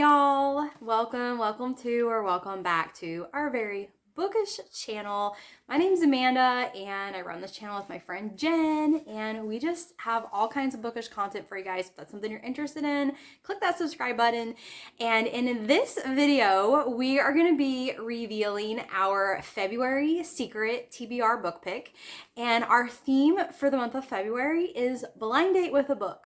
y'all. Welcome back to our very bookish channel. My name is Amanda and I run this channel with my friend Jen, and we just have all kinds of bookish content for you guys. If that's something you're interested in, click that subscribe button. And in this video, we are going to be revealing our February secret TBR book pick. And our theme for the month of February is blind date with a book.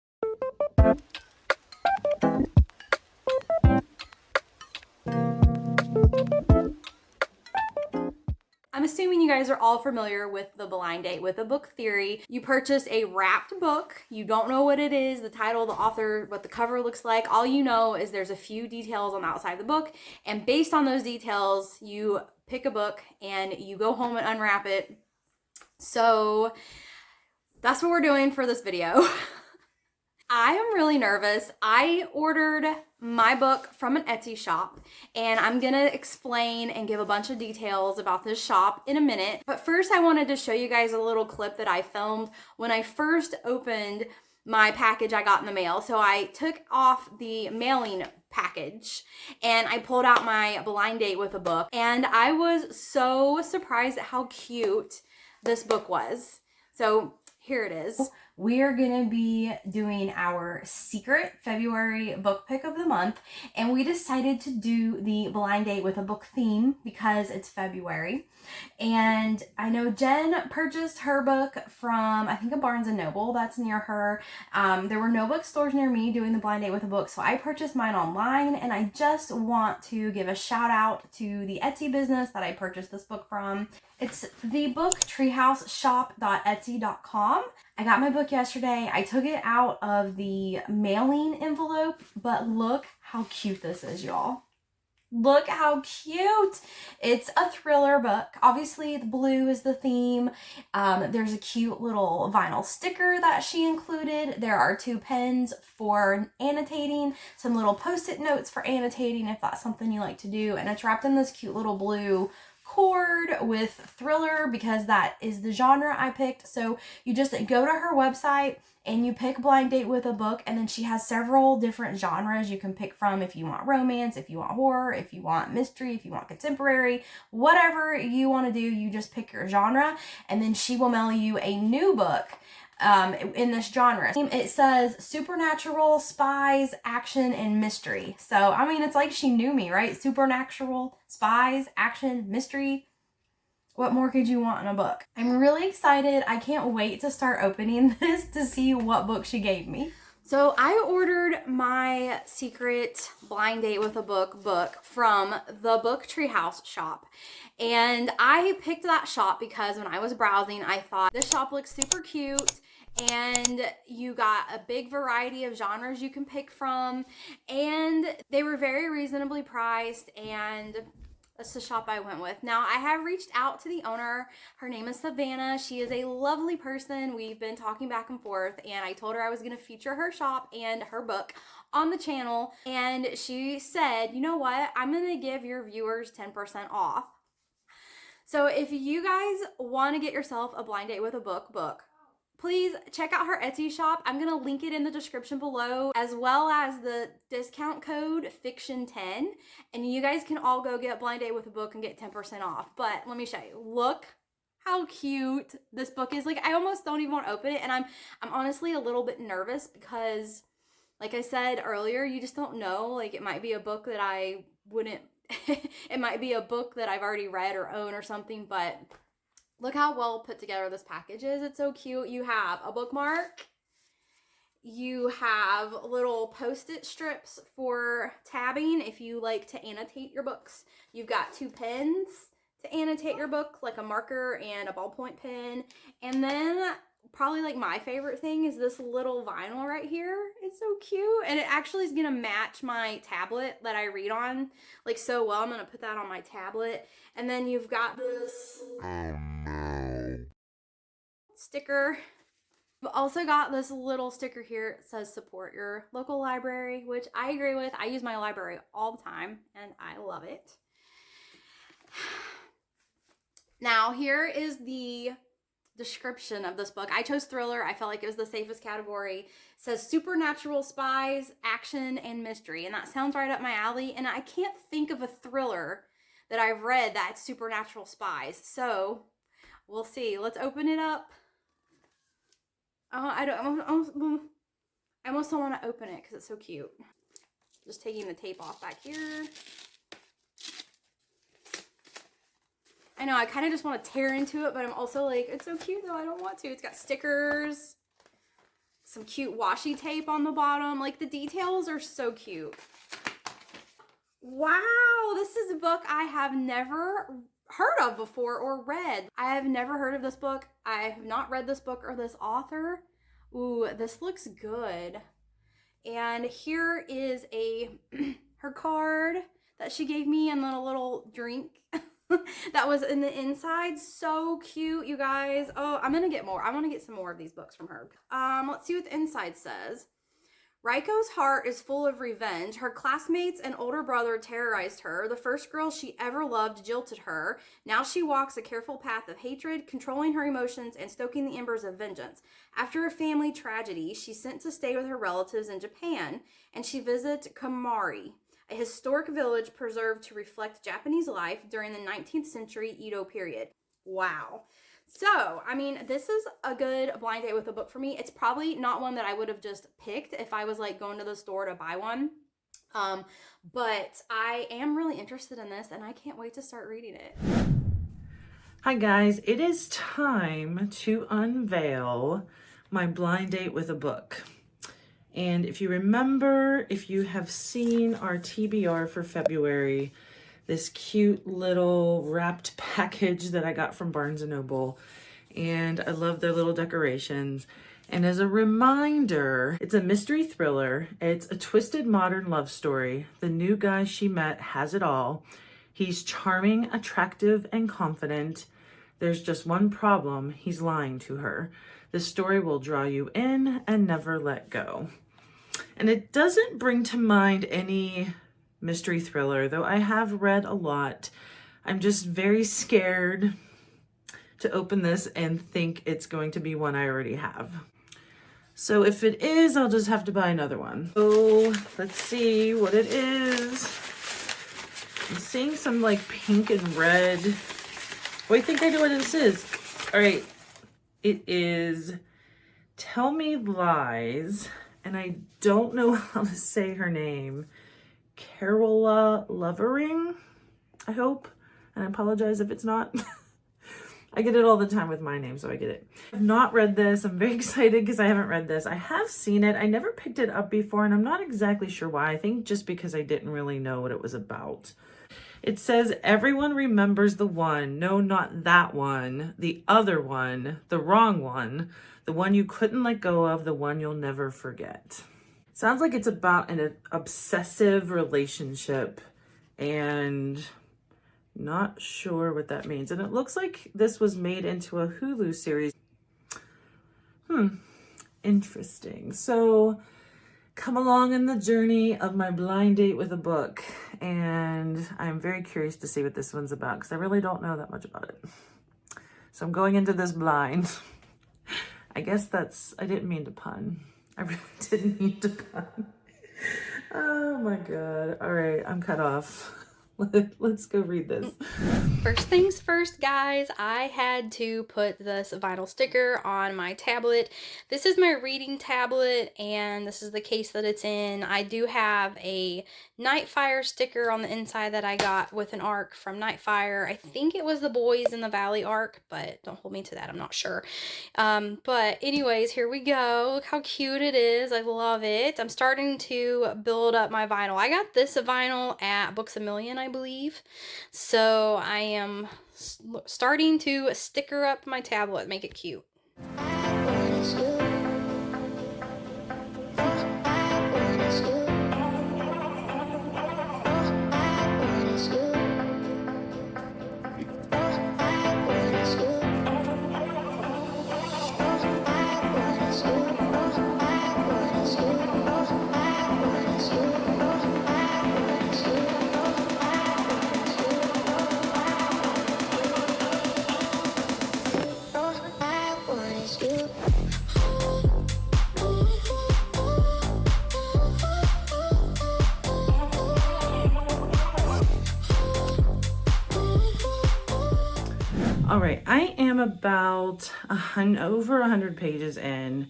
I'm assuming you guys are all familiar with the blind date with a book theory. You purchase a wrapped book. You don't know what it is, the title, the author, what the cover looks like. All you know is there's a few details on the outside of the book. And based on those details, you pick a book and you go home and unwrap it. So that's what we're doing for this video. I am really nervous. I ordered my book from an Etsy shop, and I'm gonna explain and give a bunch of details about this shop in a minute. But first, I wanted to show you guys a little clip that I filmed when I first opened my package I got in the mail. So I took off the mailing package and I pulled out my blind date with a book, and I was so surprised at how cute this book was. So here it is. We are going to be doing our secret February book pick of the month, and we decided to do the blind date with a book theme because it's February. And I know Jen purchased her book from, I think, a Barnes & Noble that's near her. There were no bookstores near me doing the blind date with a book, so I purchased mine online, and I just want to give a shout out to the Etsy business that I purchased this book from. It's the book treehouseshop.etsy.com. I got my book yesterday. I took it out of the mailing envelope, but look how cute this is, y'all. Look how cute. It's a thriller book. Obviously, the blue is the theme. There's a cute little vinyl sticker that she included. There are 2 pens for annotating, some little post-it notes for annotating if that's something you like to do, and it's wrapped in this cute little blue cord with thriller because that is the genre I picked. So you just go to her website and you pick blind date with a book, and then she has several different genres you can pick from if you want romance, if you want horror, if you want mystery, if you want contemporary, whatever you want to do, you just pick your genre, and then she will mail you a new book in this genre. It says supernatural, spies, action, and mystery. So, I mean, it's like she knew me, right? Supernatural, spies, action, mystery. What more could you want in a book? I'm really excited. I can't wait to start opening this to see what book she gave me. So I ordered my secret blind date with a book from the Book Treehouse shop. And I picked that shop because when I was browsing, I thought this shop looks super cute. And you got a big variety of genres you can pick from, and they were very reasonably priced, and that's the shop I went with. Now, I have reached out to the owner. Her name is Savannah. She is a lovely person. We've been talking back and forth, and I told her I was going to feature her shop and her book on the channel, and she said, you know what, I'm going to give your viewers 10% off. So if you guys want to get yourself a blind date with a book, please check out her Etsy shop. I'm going to link it in the description below, as well as the discount code FICTION10. And you guys can all go get blind date with a book and get 10% off. But let me show you. Look how cute this book is. Like, I almost don't even want to open it. And I'm honestly a little bit nervous because, like I said earlier, you just don't know. Like, it might be a book that I wouldn't, it might be a book that I've already read or own or something, but look how well put together this package is. It's so cute. You have a bookmark. You have little post-it strips for tabbing if you like to annotate your books. You've got 2 pens to annotate your book, like a marker and a ballpoint pen. And then probably like my favorite thing is this little vinyl right here. It's so cute. And it actually is going to match my tablet that I read on like so well. I'm going to put that on my tablet. And then you've got this sticker. I've also got this little sticker here. It says support your local library, which I agree with. I use my library all the time and I love it. Now here is the description of this book. I chose thriller. I felt like it was the safest category. It says supernatural spies, action, and mystery. And that sounds right up my alley. And I can't think of a thriller that I've read that's supernatural spies. So we'll see. Let's open it up. I almost don't want to open it because it's so cute. Just taking the tape off back here. I know, I kind of just want to tear into it, but I'm also like, it's so cute though, I don't want to. It's got stickers, some cute washi tape on the bottom. Like, the details are so cute. Wow, this is a book I have never heard of before or read. I have never heard of this book. I have not read this book or this author. Ooh, this looks good. And here is her card that she gave me, and then a little drink that was in the inside. So cute, you guys. Oh, I'm gonna get more. I want to get some more of these books from her. Let's see what the inside says. Raiko's heart is full of revenge. Her classmates and older brother terrorized her. The first girl she ever loved jilted her. Now she walks a careful path of hatred, controlling her emotions and stoking the embers of vengeance. After a family tragedy, she's sent to stay with her relatives in Japan, and she visits Kamari, a historic village preserved to reflect Japanese life during the 19th century Edo period. Wow. So, I mean, this is a good blind date with a book for me. It's probably not one that I would have just picked if I was like going to the store to buy one. But I am really interested in this, and I can't wait to start reading it. Hi guys, it is time to unveil my blind date with a book. And if you remember, if you have seen our TBR for February, this cute little wrapped package that I got from Barnes & Noble, and I love their little decorations. And as a reminder, it's a mystery thriller. It's a twisted modern love story. The new guy she met has it all. He's charming, attractive, and confident. There's just one problem. He's lying to her. This story will draw you in and never let go. And it doesn't bring to mind any mystery thriller, though I have read a lot. I'm just very scared to open this and think it's going to be one I already have. So if it is, I'll just have to buy another one. So let's see what it is. I'm seeing some like pink and red. Oh, I think I know what this is. All right, it is Tell Me Lies, and I don't know how to say her name. Carola Lovering, I hope, and I apologize if it's not. I get it all the time with my name, so I get it. I've not read this. I'm very excited because I haven't read this. I have seen it. I never picked it up before, and I'm not exactly sure why. I think just because I didn't really know what it was about. It says, everyone remembers the one. No, not that one. The other one. The wrong one. The one you couldn't let go of. The one you'll never forget. Sounds like it's about an obsessive relationship, and not sure what that means. And it looks like this was made into a Hulu series. Interesting. So come along in the journey of my blind date with a book, and I'm very curious to see what this one's about because I really don't know that much about it. So I'm going into this blind. I guess I didn't mean to pun. I really didn't mean to pun. Oh my God. All right, I'm cut off. Let's go read this. First things first, guys, I had to put this vinyl sticker on my tablet. This is my reading tablet, and this is the case that it's in. I do have a Nightfire sticker on the inside that I got with an arc from Nightfire. I think it was the Boys in the Valley arc, but don't hold me to that. I'm not sure. But anyways, here we go. Look how cute it is. I love it. I'm starting to build up my vinyl. I got this vinyl at Books A Million, I believe. So I am starting to sticker up my tablet, make it cute. All right, I am about over 100 pages in,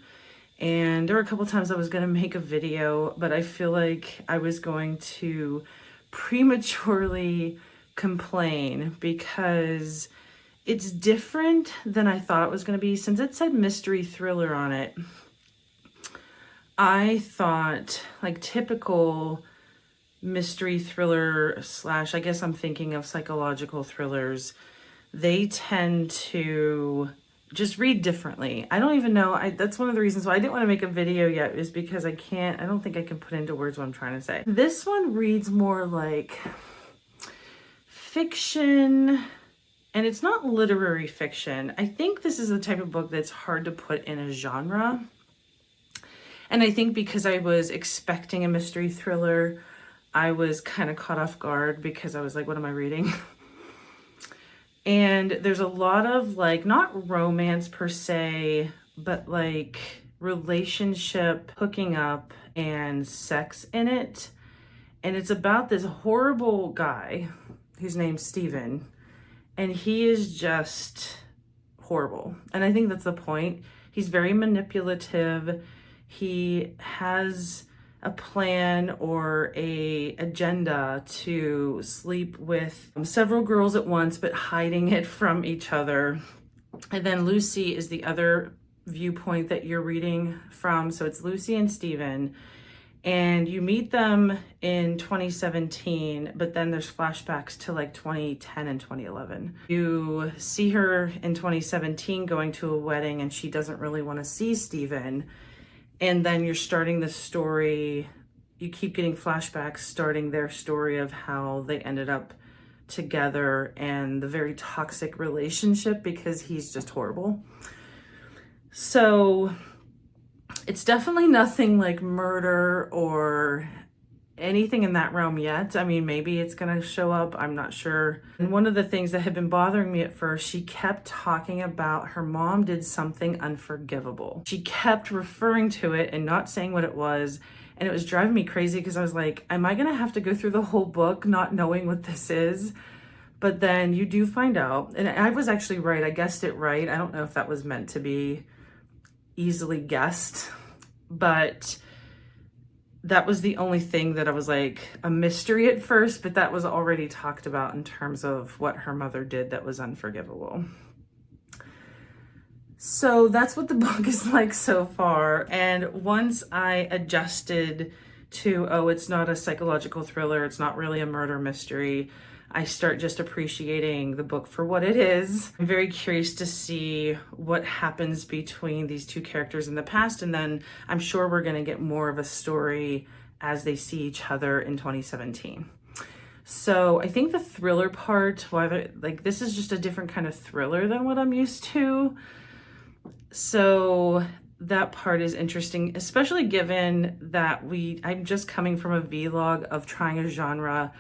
and there were a couple times I was going to make a video, but I feel like I was going to prematurely complain because it's different than I thought it was going to be. Since it said mystery thriller on it, I thought like typical mystery thriller slash, I guess I'm thinking of psychological thrillers, they tend to just read differently. I don't even know. That's one of the reasons why I didn't want to make a video yet, is because I don't think I can put into words what I'm trying to say. This one reads more like fiction, and it's not literary fiction. I think this is the type of book that's hard to put in a genre. And I think because I was expecting a mystery thriller, I was kind of caught off guard because I was like, what am I reading? And there's a lot of like, not romance per se, but like relationship, hooking up, and sex in it. And it's about this horrible guy whose name's Steven. And he is just horrible. And I think that's the point. He's very manipulative. He has a plan or a agenda to sleep with several girls at once, but hiding it from each other. And then Lucy is the other viewpoint that you're reading from. So it's Lucy and Steven. And you meet them in 2017, but then there's flashbacks to like 2010 and 2011. You see her in 2017 going to a wedding, and she doesn't really want to see Steven. And then you're starting the story, you keep getting flashbacks starting their story of how they ended up together and the very toxic relationship because he's just horrible. So it's definitely nothing like murder or anything in that realm yet. I mean, maybe it's gonna show up, I'm not sure. And one of the things that had been bothering me at first, she kept talking about her mom did something unforgivable. She kept referring to it and not saying what it was. And it was driving me crazy because I was like, am I gonna have to go through the whole book not knowing what this is? But then you do find out, and I was actually right, I guessed it right. I don't know if that was meant to be easily guessed, but that was the only thing that I was like a mystery at first, but that was already talked about in terms of what her mother did that was unforgivable. So that's what the book is like so far. And once I adjusted to, oh, it's not a psychological thriller, it's not really a murder mystery, I start just appreciating the book for what it is. I'm very curious to see what happens between these two characters in the past, and then I'm sure we're gonna get more of a story as they see each other in 2017. So I think the thriller part, like this is just a different kind of thriller than what I'm used to. So that part is interesting, especially given that I'm just coming from a vlog of trying a genre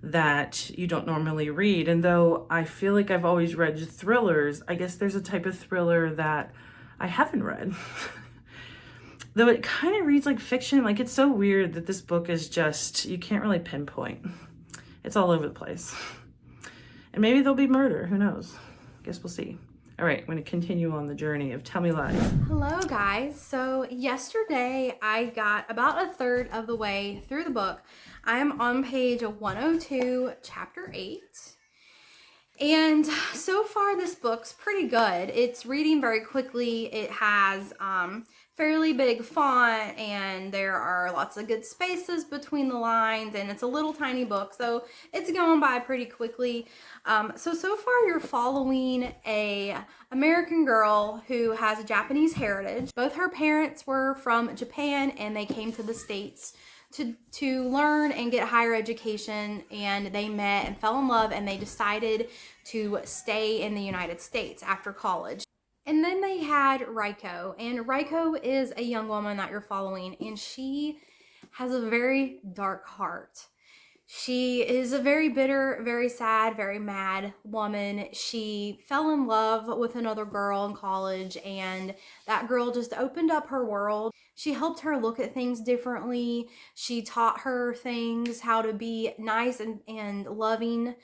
that you don't normally read. And though I feel like I've always read thrillers, I guess there's a type of thriller that I haven't read. Though it kind of reads like fiction. Like, it's so weird that this book is just, you can't really pinpoint. It's all over the place. And maybe there'll be murder, who knows? Guess we'll see. All right, I'm gonna continue on the journey of Tell Me Lies. Hello guys. So yesterday I got about a third of the way through the book. I'm on page 102, chapter 8. And so far this book's pretty good. It's reading very quickly. It has fairly big font, and there are lots of good spaces between the lines, and it's a little tiny book, so it's going by pretty quickly. So far you're following a American girl who has a Japanese heritage. Both her parents were from Japan, and they came to the States to learn and get higher education, and they met and fell in love, and they decided to stay in the United States after college. And then they had Raiko, and Raiko is a young woman that you're following, and she has a very dark heart. She is a very bitter, very sad, very mad woman. She fell in love with another girl in college, and that girl just opened up her world. She helped her look at things differently. She taught her things, how to be nice and loving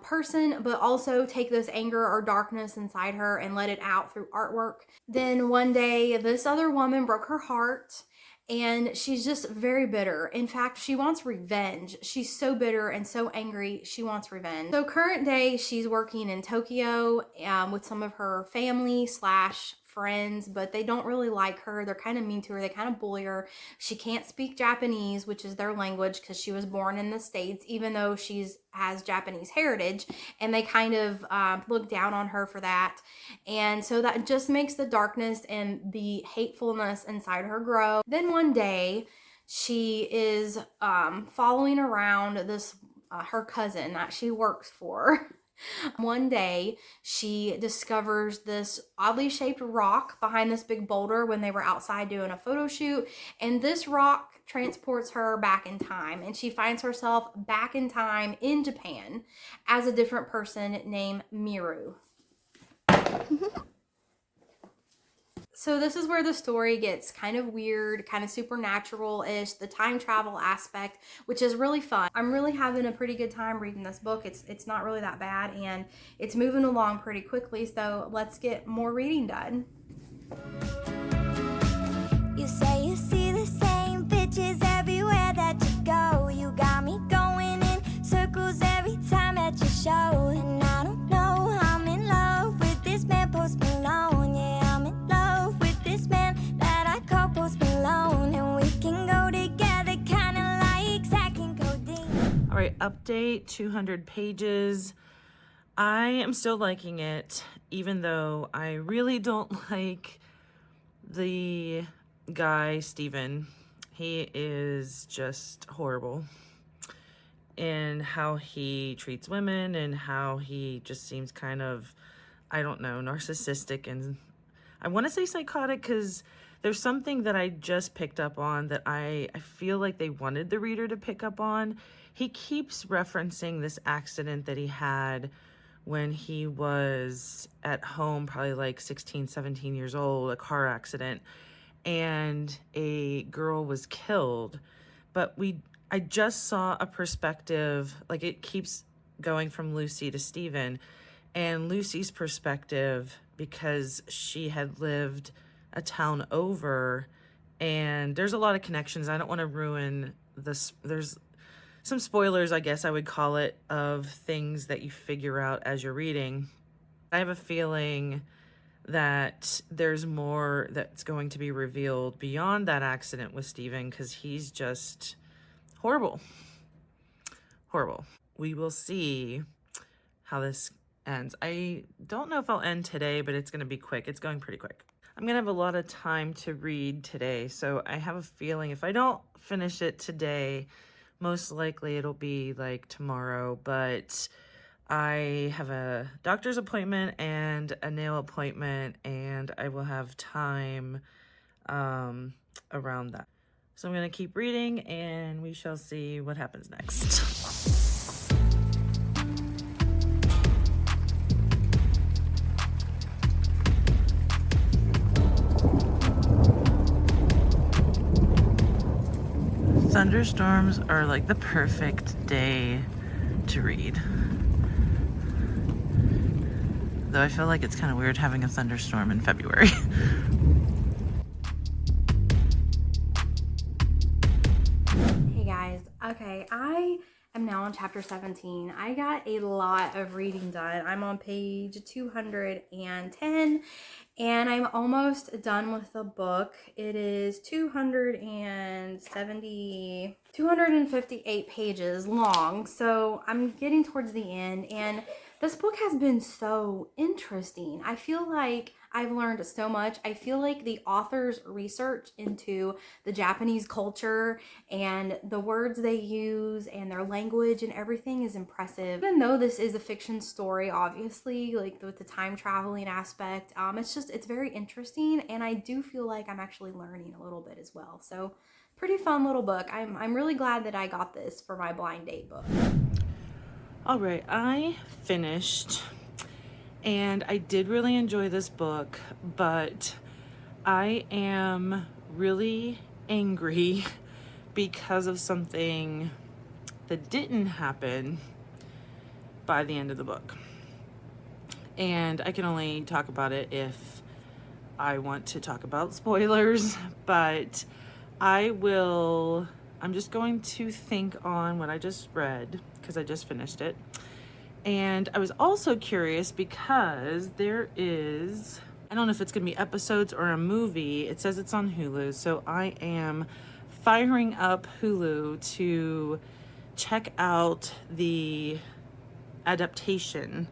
person, but also take this anger or darkness inside her and let it out through artwork. Then one day, this other woman broke her heart, and she's just very bitter. In fact, she wants revenge. She's so bitter and so angry, she wants revenge. So current day, she's working in Tokyo with some of her family slash friends, but they don't really like her. They're kind of mean to her. They kind of bully her. She can't speak Japanese, which is their language, because she was born in the States, even though she's has Japanese heritage, and they kind of look down on her for that. And so that just makes the darkness and the hatefulness inside her grow. Then one day, she is following around this her cousin that she works for. One day, she discovers this oddly shaped rock behind this big boulder when they were outside doing a photo shoot, and this rock transports her back in time, and she finds herself back in time in Japan as a different person named Miru. So this is where the story gets kind of weird, kind of supernatural-ish, the time travel aspect, which is really fun. I'm really having a pretty good time reading this book. It's not really that bad, and it's moving along pretty quickly, so let's get more reading done. You say you see the same bitches everywhere that you go. You got me going in circles every time that you show. And I don't know, I'm in love with this man, Post Malone. Yeah, I'm in love with this man that I call Post Malone. And we can go together, kinda like Zack and Codeine. All right, update 200 pages. I am still liking it, even though I really don't like the guy, Steven. He is just horrible in how he treats women and how he just seems kind of, I don't know, narcissistic, and I want to say psychotic, because there's something that I just picked up on that I feel like they wanted the reader to pick up on. He keeps referencing this accident that he had when he was at home, probably like 16, 17 years old, a car accident, and a girl was killed. But I just saw a perspective, like it keeps going from Lucy to Stephen, and Lucy's perspective, because she had lived a town over, and there's a lot of connections. I don't want to ruin this. There's some spoilers, I guess I would call it, of things that you figure out as you're reading. I have a feeling that there's more that's going to be revealed beyond that accident with Stephen, because he's just horrible. Horrible. We will see how this ends. I don't know if I'll end today, but it's going to be quick. It's going pretty quick. I'm going to have a lot of time to read today, so I have a feeling if I don't finish it today, most likely it'll be like tomorrow, but I have a doctor's appointment and a nail appointment, and I will have time around that. So I'm going to keep reading, and we shall see what happens next. Thunderstorms are like the perfect day to read. Though I feel like it's kind of weird having a thunderstorm in February. Hey guys, okay, I am now on chapter 17. I got a lot of reading done. I'm on page 210, and I'm almost done with the book. It is 258 pages long, so I'm getting towards the end, and this book has been so interesting. I feel like I've learned so much. I feel like the author's research into the Japanese culture and the words they use and their language and everything is impressive. Even though this is a fiction story, obviously, like with the time traveling aspect, it's very interesting, and I do feel like I'm actually learning a little bit as well. So pretty fun little book. I'm really glad that I got this for my blind date book. All right, I finished, and I did really enjoy this book, but I am really angry because of something that didn't happen by the end of the book. And I can only talk about it if I want to talk about spoilers, but I'm just going to think on what I just read because I just finished it. And I was also curious because there is, I don't know if it's going to be episodes or a movie. It says it's on Hulu. So I am firing up Hulu to check out the adaptation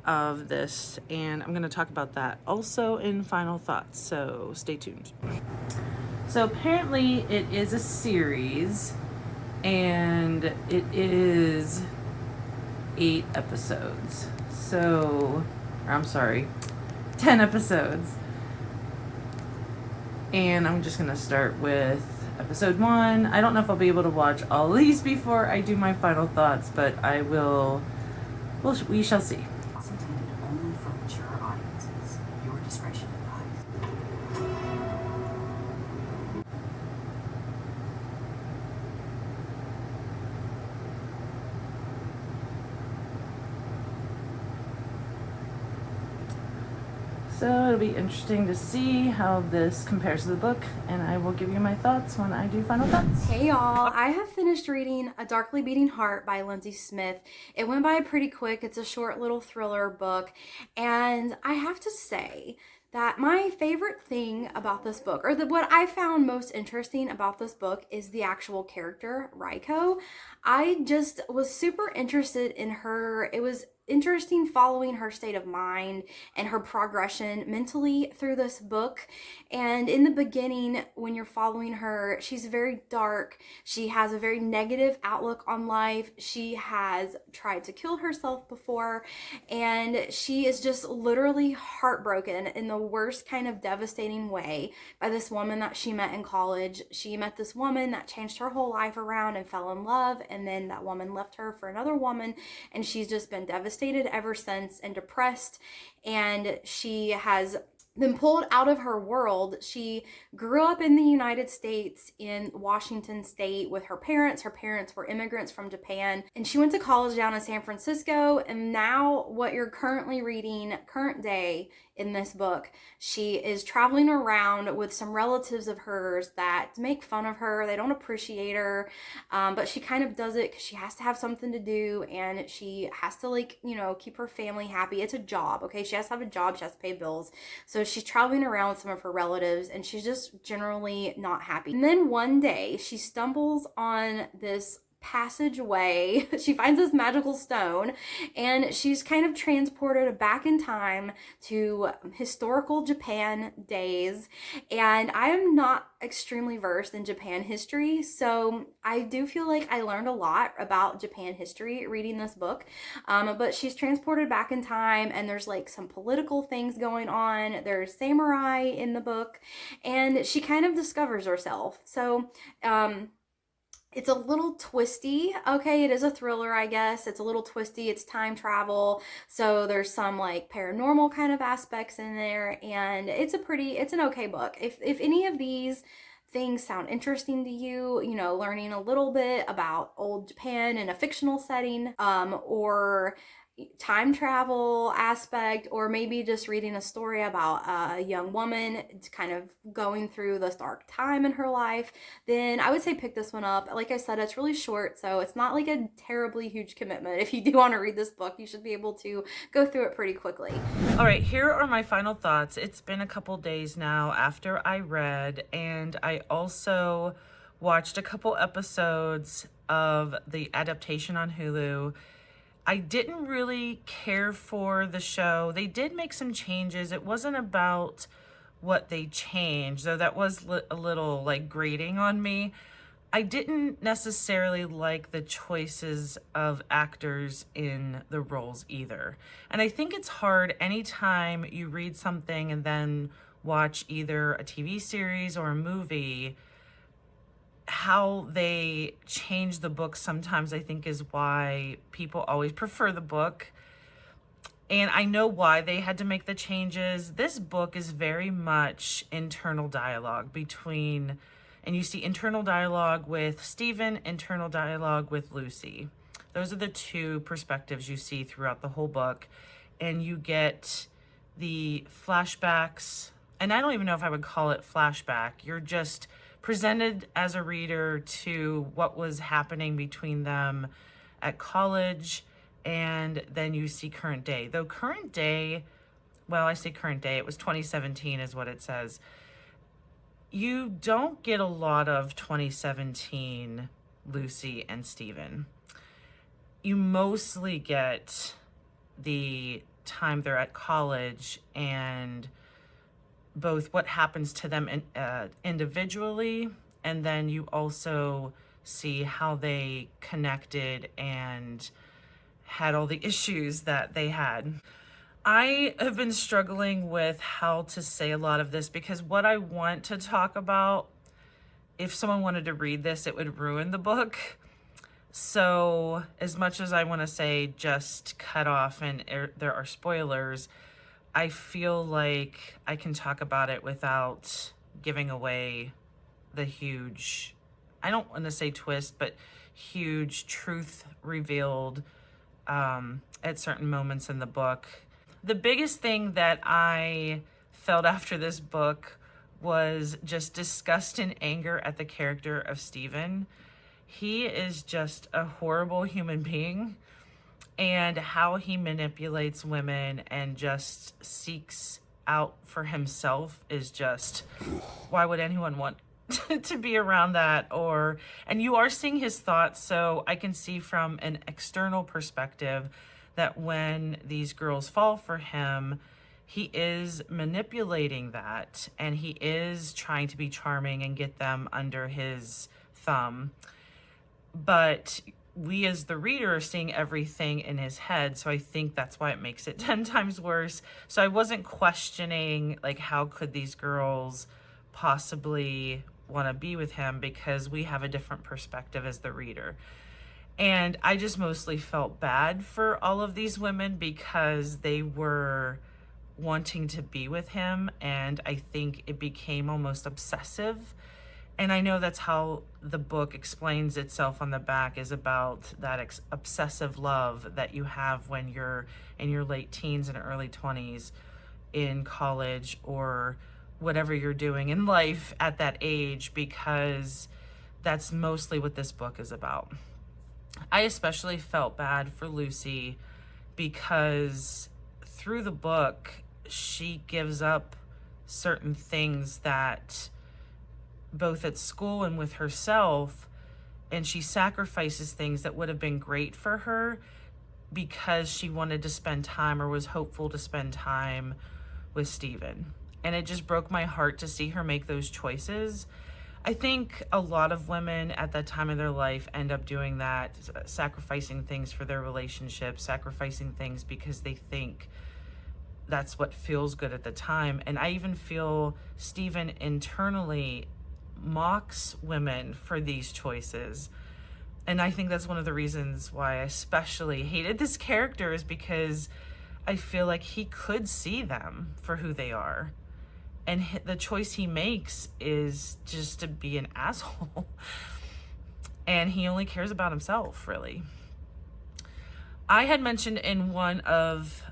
of this. And I'm going to talk about that also in final thoughts. So stay tuned. So apparently it is a series and it is 8 episodes. So, I'm sorry, 10 episodes. And I'm just gonna start with episode 1. I don't know if I'll be able to watch all these before I do my final thoughts, but I will, we shall see. It's intended only for mature audiences. Your discretion advised. So it'll be interesting to see how this compares to the book, and I will give you my thoughts when I do final thoughts. Hey y'all, I have finished reading A Darkly Beating Heart by Lindsay Smith. It went by pretty quick. It's a short little thriller book, and I have to say that my favorite thing about this book, or what I found most interesting about this book, is the actual character, Raiko. I just was super interested in her. It was interesting following her state of mind and her progression mentally through this book. And in the beginning, when you're following her, she's very dark. She has a very negative outlook on life. She has tried to kill herself before, and she is just literally heartbroken in the worst kind of devastating way by this woman that she met in college. She met this woman that changed her whole life around and fell in love, and then that woman left her for another woman, and she's just been devastated ever since and depressed, and she has been pulled out of her world. She grew up in the United States in Washington State with her parents. Her parents were immigrants from Japan, and she went to college down in San Francisco. And now what you're currently reading, current day in this book, she is traveling around with some relatives of hers that make fun of her. They don't appreciate her, but she kind of does it because she has to have something to do, and she has to, like, you know, keep her family happy. It's a job, okay? She has to have a job. She has to pay bills. So she's traveling around with some of her relatives, and she's just generally not happy. And then one day she stumbles on this passageway. She finds this magical stone, and she's kind of transported back in time to historical Japan days. And I am not extremely versed in Japan history, so I do feel like I learned a lot about Japan history reading this book. But she's transported back in time, and there's like some political things going on. There's samurai in the book, and she kind of discovers herself. So it's a little twisty. Okay, it is a thriller, I guess. It's a little twisty. It's time travel. So there's some like paranormal kind of aspects in there, and it's an okay book. If any of these things sound interesting to you, you know, learning a little bit about old Japan in a fictional setting, or time travel aspect, or maybe just reading a story about a young woman kind of going through this dark time in her life, then I would say pick this one up. Like I said, it's really short, so it's not like a terribly huge commitment. If you do want to read this book, you should be able to go through it pretty quickly. All right, here are my final thoughts. It's been a couple days now after I read, and I also watched a couple episodes of the adaptation on Hulu. I didn't really care for the show. They did make some changes. It wasn't about what they changed, though that was a little like grating on me. I didn't necessarily like the choices of actors in the roles either. And I think it's hard anytime you read something and then watch either a TV series or a movie, how they change the book sometimes, I think, is why people always prefer the book. And I know why they had to make the changes. This book is very much internal dialogue and you see internal dialogue with Stephen, internal dialogue with Lucy. Those are the two perspectives you see throughout the whole book. And you get the flashbacks, and I don't even know if I would call it flashback. You're just presented as a reader to what was happening between them at college, and then you see current day. Though current day, well, I say current day, it was 2017 is what it says. You don't get a lot of 2017 Lucy and Stephen. You mostly get the time they're at college and both what happens to them individually, and then you also see how they connected and had all the issues that they had. I have been struggling with how to say a lot of this because what I want to talk about, if someone wanted to read this, it would ruin the book. So as much as I want to say just cut off and there are spoilers, I feel like I can talk about it without giving away the huge, I don't want to say twist, but huge truth revealed at certain moments in the book. The biggest thing that I felt after this book was just disgust and anger at the character of Stephen. He is just a horrible human being, and how he manipulates women and just seeks out for himself is just, why would anyone want to be around that? And you are seeing his thoughts, so I can see from an external perspective that when these girls fall for him, he is manipulating that, and he is trying to be charming and get them under his thumb. But we as the reader are seeing everything in his head, so I think that's why it makes it 10 times worse. So I wasn't questioning, like, how could these girls possibly want to be with him, because we have a different perspective as the reader. And I just mostly felt bad for all of these women because they were wanting to be with him, and I think it became almost obsessive. And I know that's how the book explains itself on the back, is about that obsessive love that you have when you're in your late teens and early 20s in college or whatever you're doing in life at that age, because that's mostly what this book is about. I especially felt bad for Lucy because through the book, she gives up certain things that both at school and with herself, and she sacrifices things that would have been great for her because she wanted to spend time, or was hopeful to spend time, with Stephen. And it just broke my heart to see her make those choices. I think a lot of women at that time of their life end up doing that, sacrificing things for their relationship, sacrificing things because they think that's what feels good at the time. And I even feel Stephen internally mocks women for these choices. And I think that's one of the reasons why I especially hated this character, is because I feel like he could see them for who they are. And the choice he makes is just to be an asshole. And he only cares about himself, really. I had mentioned in one of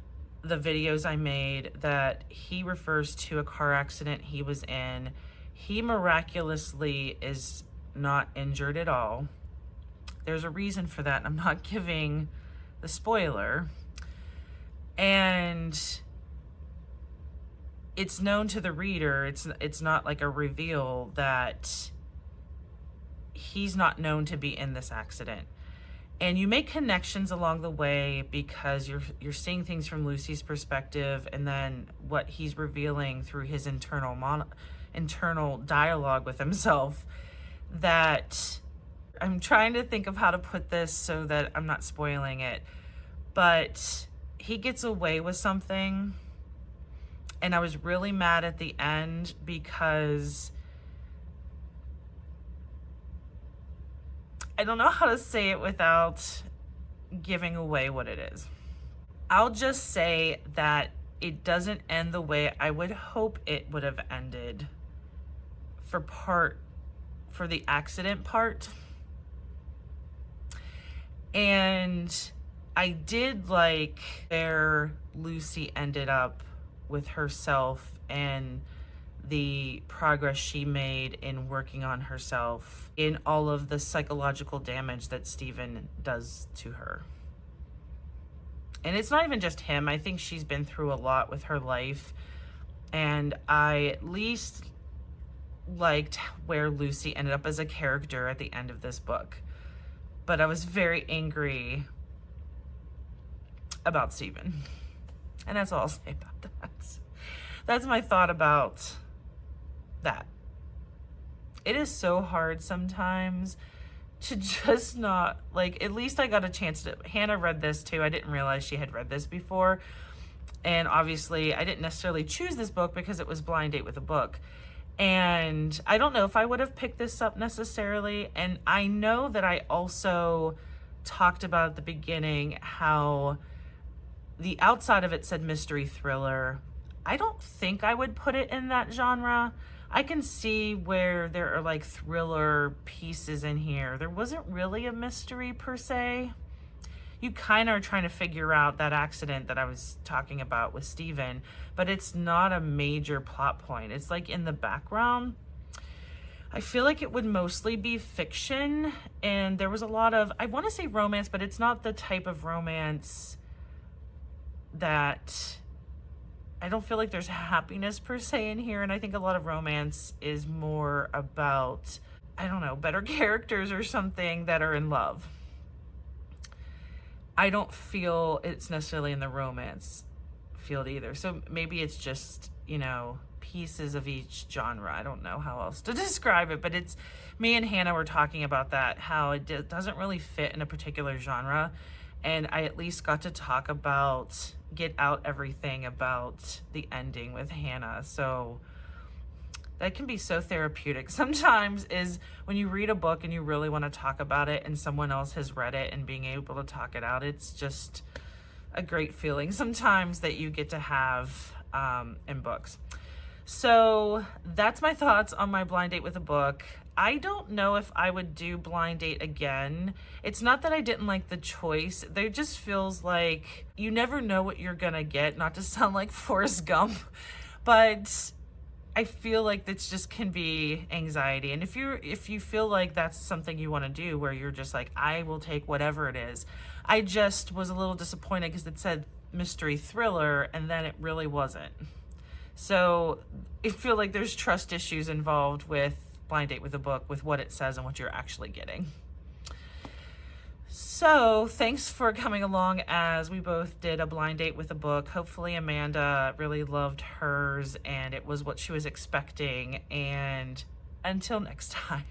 the videos I made that he refers to a car accident he was in. He miraculously is not injured at all. There's a reason for that, and I'm not giving the spoiler. And it's known to the reader, it's not like a reveal, that he's not known to be in this accident. And you make connections along the way because you're seeing things from Lucy's perspective, and then what he's revealing through his internal dialogue with himself. That I'm trying to think of how to put this so that I'm not spoiling it, but he gets away with something, and I was really mad at the end because I don't know how to say it without giving away what it is. I'll just say that it doesn't end the way I would hope it would have ended for the accident part. And I did like where Lucy ended up with herself and the progress she made in working on herself in all of the psychological damage that Stephen does to her. And it's not even just him. I think she's been through a lot with her life. And I at least liked where Lucy ended up as a character at the end of this book. But I was very angry about Stephen. And that's all I'll say about that. That's my thought about that. It is so hard sometimes to just not, like, at least I got a chance to, Hannah read this too. I didn't realize she had read this before. And obviously I didn't necessarily choose this book because it was Blind Date with a Book. And I don't know if I would have picked this up necessarily. And I know that I also talked about at the beginning how the outside of it said mystery thriller. I don't think I would put it in that genre. I can see where there are like thriller pieces in here. There wasn't really a mystery per se. You kind of are trying to figure out that accident that I was talking about with Stephen, but it's not a major plot point. It's like in the background. I feel like it would mostly be fiction, and there was a lot of, I want to say romance, but it's not the type of romance that, I don't feel like there's happiness per se in here. And I think a lot of romance is more about, I don't know, better characters or something that are in love. I don't feel it's necessarily in the romance field either. So maybe it's just, you know, pieces of each genre. I don't know how else to describe it, but it's, me and Hannah were talking about that, how it doesn't really fit in a particular genre. And I at least got to talk about, get out everything about the ending with Hannah. So that can be so therapeutic sometimes, is when you read a book and you really want to talk about it and someone else has read it and being able to talk it out. It's just a great feeling sometimes that you get to have in books. So that's my thoughts on my blind date with a book. I don't know if I would do blind date again. It's not that I didn't like the choice. There just feels like you never know what you're gonna get, not to sound like Forrest Gump, but I feel like this just can be anxiety. And if you feel like that's something you want to do, where you're just like, I will take whatever it is. I just was a little disappointed because it said mystery thriller and then it really wasn't. So I feel like there's trust issues involved with Blind Date with a Book, with what it says and what you're actually getting. So thanks for coming along as we both did a blind date with a book. Hopefully Amanda really loved hers and it was what she was expecting. And until next time.